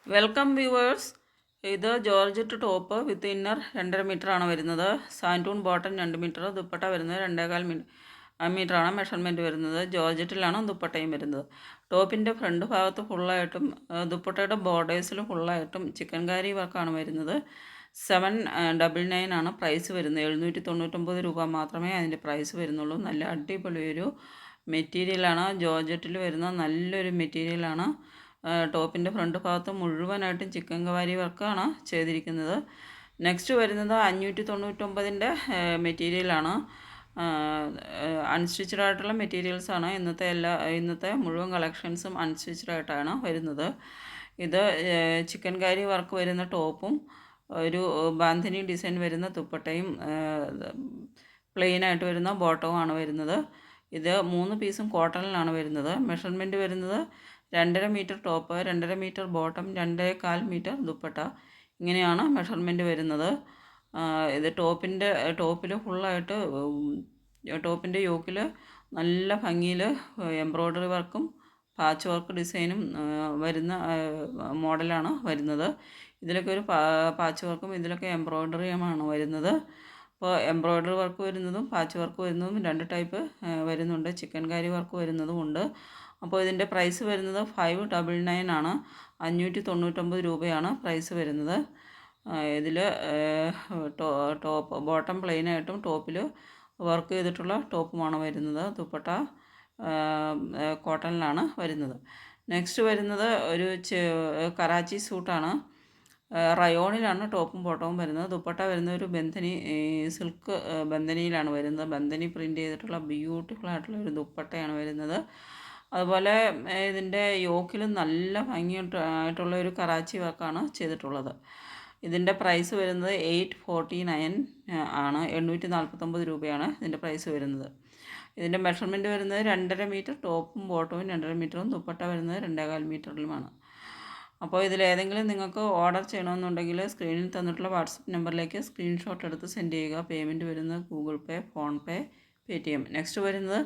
Welcome viewers. ഇത് georgette top വിത്ത് inner 2.5 മീറ്ററാണ് വരുന്നത്. സാൻറ്റൂൺ ബോട്ടം 2 മീറ്റർ, ദുപ്പട്ട വരുന്നത് 2.25 മീറ്ററാണ് മെഷർമെൻറ്റ് വരുന്നത്. ജോർജറ്റിലാണ് ദുപ്പട്ടയും വരുന്നത്. ടോപ്പിൻ്റെ ഫ്രണ്ട് ഭാഗത്ത് ഫുള്ളായിട്ടും ദുപ്പട്ടയുടെ ബോർഡേഴ്സിൽ ഫുള്ളായിട്ടും ചിക്കൻ കാരി വർക്കാണ് വരുന്നത്. 799 ആണ് പ്രൈസ് വരുന്നത്. 799 രൂപ മാത്രമേ അതിൻ്റെ പ്രൈസ് വരുന്നുള്ളൂ. നല്ല അടിപൊളി ഒരു മെറ്റീരിയലാണ്. ജോർജറ്റിൽ വരുന്ന നല്ലൊരു മെറ്റീരിയലാണ്. ടോപ്പിൻ്റെ ഫ്രണ്ട് ഭാഗത്ത് മുഴുവനായിട്ടും ചിക്കൻ കവാരി വർക്കാണ് ചെയ്തിരിക്കുന്നത്. നെക്സ്റ്റ് വരുന്നത് 599ൻ്റെ മെറ്റീരിയലാണ്. അൺസ്റ്റിച്ചഡ് ആയിട്ടുള്ള മെറ്റീരിയൽസാണ്. ഇന്നത്തെ മുഴുവൻ കളക്ഷൻസും അൺസ്റ്റിച്ചഡ് ആയിട്ടാണ് വരുന്നത്. ഇത് ചിക്കൻ കാരി വർക്ക് വരുന്ന ടോപ്പും ഒരു ബാന്ധിനി ഡിസൈൻ വരുന്ന ദുപ്പട്ടയും പ്ലെയിനായിട്ട് വരുന്ന ബോട്ടവുമാണ് വരുന്നത്. ഇത് 3 പീസും കോട്ടണിലാണ് വരുന്നത്. മെഷർമെൻറ്റ് വരുന്നത് 2.5 metre top, 2.5 metre bottom, 2.25 metre dupatta, ഇങ്ങനെയാണ് മെഷർമെൻറ്റ് വരുന്നത്. ഇത് ടോപ്പിൽ ഫുള്ളായിട്ട് ടോപ്പിൻ്റെ യോക്കിൽ നല്ല ഭംഗിയിൽ എംബ്രോയ്ഡറി വർക്കും പാച്ച് വർക്ക് ഡിസൈനും വരുന്ന മോഡലാണ് വരുന്നത്. ഇതിലൊക്കെ ഒരു പാച്ച് വർക്കും ഇതിലൊക്കെ എംബ്രോയ്ഡറിയുമാണ് വരുന്നത്. അപ്പോൾ എംബ്രോയ്ഡറി വർക്ക് വരുന്നതും പാച്ച് വർക്ക് വരുന്നതും 2 ടൈപ്പ് വരുന്നുണ്ട്. ചിക്കൻ കാരി വർക്ക് വരുന്നതും ഉണ്ട്. അപ്പോൾ ഇതിൻ്റെ പ്രൈസ് വരുന്നത് 599 ആണ്. 599 രൂപയാണ് പ്രൈസ് വരുന്നത്. ഇതിൽ ടോപ്പ് ബോട്ടം പ്ലെയിനായിട്ടും ടോപ്പിൽ വർക്ക് ചെയ്തിട്ടുള്ള ടോപ്പുമാണ് വരുന്നത്. ദുപ്പട്ട കോട്ടണിലാണ് വരുന്നത്. നെക്സ്റ്റ് വരുന്നത് ഒരു കറാച്ചി സൂട്ടാണ്. റയോണിലാണ് ടോപ്പും ബോട്ടവും വരുന്നത്. ദുപ്പട്ട വരുന്ന ഒരു ബന്ധനി സിൽക്ക് ബന്ധനിയിലാണ് വരുന്നത്. ബന്ധനി പ്രിൻ്റ് ചെയ്തിട്ടുള്ള ബ്യൂട്ടിഫുൾ ആയിട്ടുള്ള ഒരു ദുപ്പട്ടയാണ് വരുന്നത്. അതുപോലെ ഇതിൻ്റെ യോക്കിൽ നല്ല ഭംഗിയായിട്ടുള്ള ഒരു കറാച്ചി വർക്കാണ് ചെയ്തിട്ടുള്ളത്. ഇതിൻ്റെ പ്രൈസ് വരുന്നത് 849 ആണ്. 849 രൂപയാണ് ഇതിൻ്റെ പ്രൈസ് വരുന്നത്. ഇതിൻ്റെ മെഷർമെൻറ്റ് വരുന്നത് 2.5 മീറ്റർ ടോപ്പും ബോട്ടവും 2.5 മീറ്ററും, ദുപ്പട്ട വരുന്നത് 2.25 മീറ്ററിലുമാണ്. അപ്പോൾ ഇതിലേതെങ്കിലും നിങ്ങൾക്ക് ഓർഡർ ചെയ്യണമെന്നുണ്ടെങ്കിൽ സ്ക്രീനിൽ തന്നിട്ടുള്ള വാട്സപ്പ് നമ്പറിലേക്ക് സ്ക്രീൻഷോട്ട് എടുത്ത് സെൻഡ് ചെയ്യുക. പേയ്മെൻറ്റ് വരുന്നത് ഗൂഗിൾ പേ, ഫോൺ പേ, പേടിഎം. നെക്സ്റ്റ് വരുന്നത്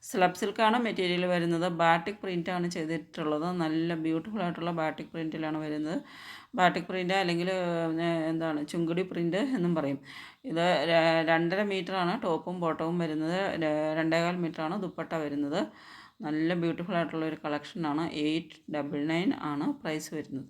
സ്ലബ് സിൽക്കാണ് മെറ്റീരിയൽ വരുന്നത്. ബാട്ടിക് പ്രിൻ്റാണ് ചെയ്തിട്ടുള്ളത്. നല്ല ബ്യൂട്ടിഫുൾ ആയിട്ടുള്ള ബാട്ടിക് പ്രിൻറ്റിലാണ് വരുന്നത്. ബാട്ടിക് പ്രിൻ്റ് അല്ലെങ്കിൽ ചുങ്കുടി പ്രിൻ്റ് എന്നും പറയും. ഇത് 2.5 മീറ്ററാണ് ടോപ്പും ബോട്ടവും വരുന്നത്. 2.25 മീറ്ററാണ് ദുപ്പട്ട വരുന്നത്. നല്ല ബ്യൂട്ടിഫുൾ ആയിട്ടുള്ള ഒരു കളക്ഷനാണ്. 899 ആണ് പ്രൈസ് വരുന്നത്.